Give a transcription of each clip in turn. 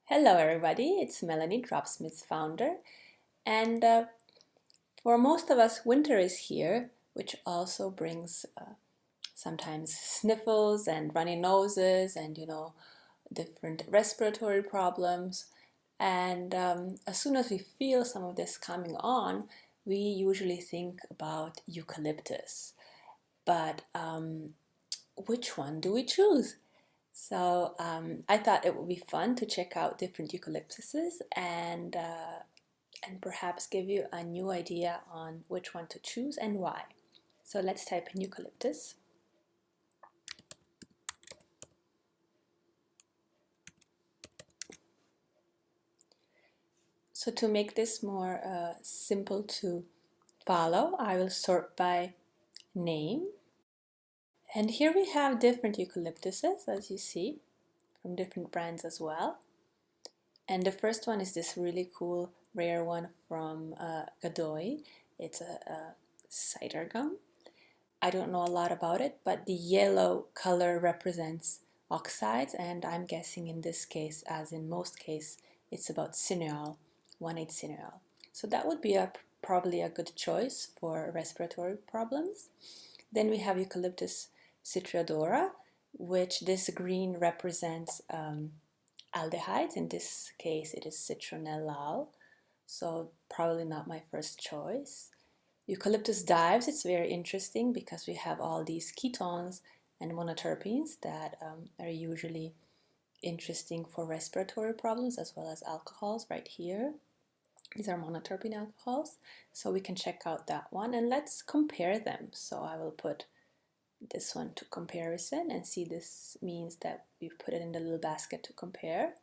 Hello everybody, it's Melanie, Dropsmith's founder, and for most of us winter is here, which also brings sometimes sniffles and runny noses and different respiratory problems. And as soon as we feel some of this coming on, we usually think about eucalyptus. But which one do we choose? So I thought it would be fun to check out different eucalyptuses and perhaps give you a new idea on which one to choose and why. So let's type in eucalyptus. So to make this more simple to follow, I will sort by name. And here we have different eucalyptuses, as you see, from different brands as well. And the first one is this really cool rare one from Godoy. It's a cider gum. I don't know a lot about it, but the yellow color represents oxides, and I'm guessing in this case, as in most cases, it's about cineol, 1,8-cineol. So that would be probably a good choice for respiratory problems. Then we have Eucalyptus citriodora, which this green represents aldehydes. In this case, it is citronellal, so probably not my first choice. Eucalyptus dives, it's very interesting because we have all these ketones and monoterpenes that are usually interesting for respiratory problems as well as alcohols right here. These are monoterpene alcohols, so we can check out that one and let's compare them. So I will put this one to comparison and see, this means that we put it in the little basket to compare.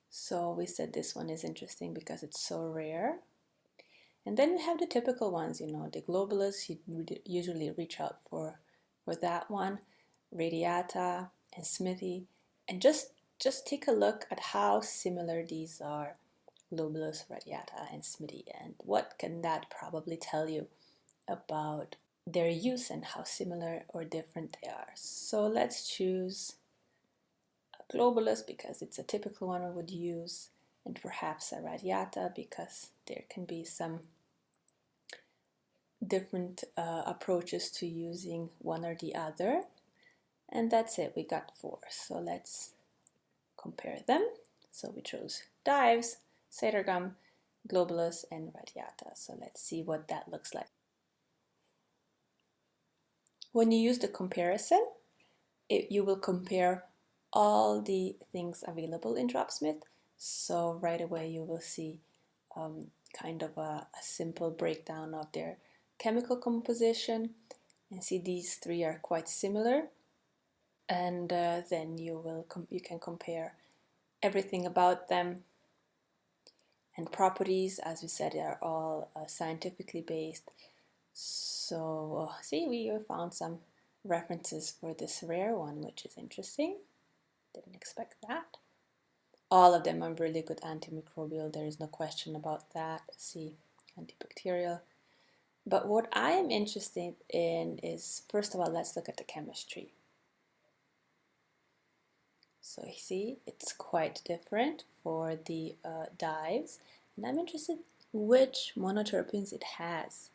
So we said this one is interesting because it's so rare. And then we have the typical ones, the globulus, you usually reach out for that one, radiata and smithy. And just take a look at how similar these are, globulus, radiata, and smithy, and what can that probably tell you about their use and how similar or different they are. So let's choose a globulus because it's a typical one we would use, and perhaps a radiata because there can be some different approaches to using one or the other. And that's it, we got 4. So let's compare them. So we chose dives, cider gum, globulus, and radiata. So let's see what that looks like. When you use the comparison, you will compare all the things available in Dropsmith. So right away you will see kind of a simple breakdown of their chemical composition, and see these 3 are quite similar, and then you can compare everything about them, and properties, as we said, are all scientifically based. So see, we found some references for this rare one, which is interesting. Didn't expect that. All of them are really good antimicrobial, there is no question about that. See, antibacterial. But what I am interested in is, first of all, let's look at the chemistry. So you see, it's quite different for the dives, and I'm interested which monoterpenes it has.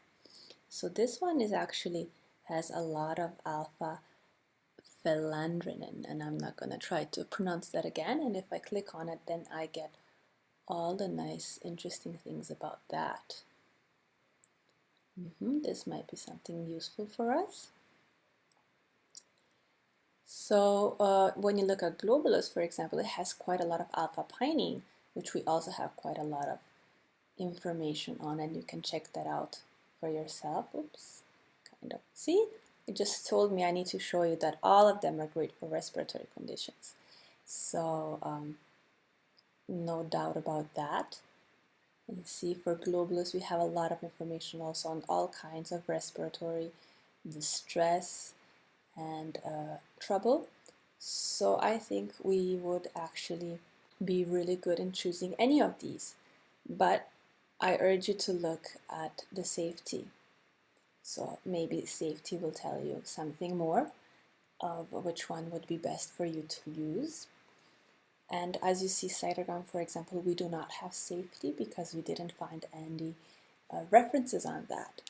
So this one has a lot of alpha phelandrinin, and I'm not going to try to pronounce that again, and if I click on it, then I get all the nice interesting things about that. This might be something useful for us. So when you look at globulus, for example, it has quite a lot of alpha pinene, which we also have quite a lot of information on, and you can check that out for yourself. Oops, kind of. See, it just told me I need to show you that all of them are great for respiratory conditions. So no doubt about that. And see, for globulus, we have a lot of information also on all kinds of respiratory distress and trouble. So I think we would actually be really good in choosing any of these. But I urge you to look at the safety. So maybe safety will tell you something more of which one would be best for you to use. And as you see, cytogam, for example, we do not have safety because we didn't find any references on that.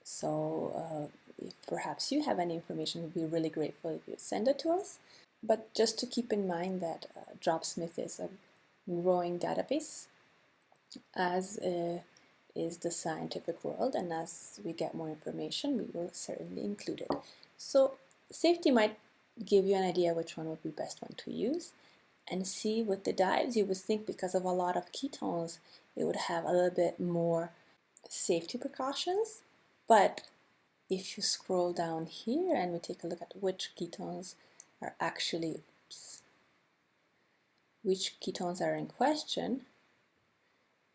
So if perhaps you have any information, we'd be really grateful if you send it to us. But just to keep in mind that Dropsmith is a growing database, as is the scientific world, and as we get more information, we will certainly include it. So safety might give you an idea which one would be best one to use. And see, with the dives, you would think because of a lot of ketones, it would have a little bit more safety precautions. But if you scroll down here and we take a look at which ketones are actually, which ketones are in question,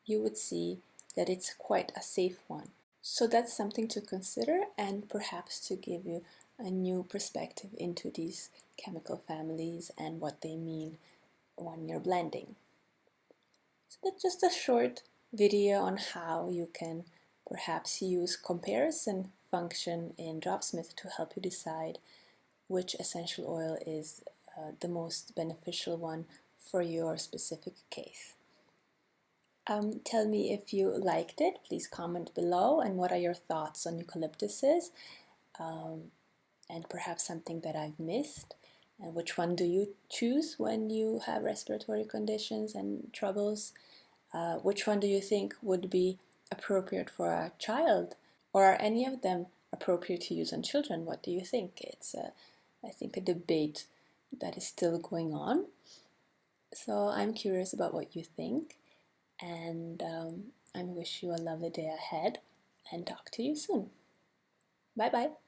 you would see that it's quite a safe one. So that's something to consider, and perhaps to give you a new perspective into these chemical families and what they mean when you're blending. So that's just a short video on how you can perhaps use comparison function in Dropsmith to help you decide which essential oil is the most beneficial one for your specific case. Tell me if you liked it. Please comment below, and what are your thoughts on eucalyptuses, and perhaps something that I've missed. And which one do you choose when you have respiratory conditions and troubles? Which one do you think would be appropriate for a child? Or are any of them appropriate to use on children? What do you think? It's, I think, a debate that is still going on. So I'm curious about what you think, and I wish you a lovely day ahead, and talk to you soon. Bye bye.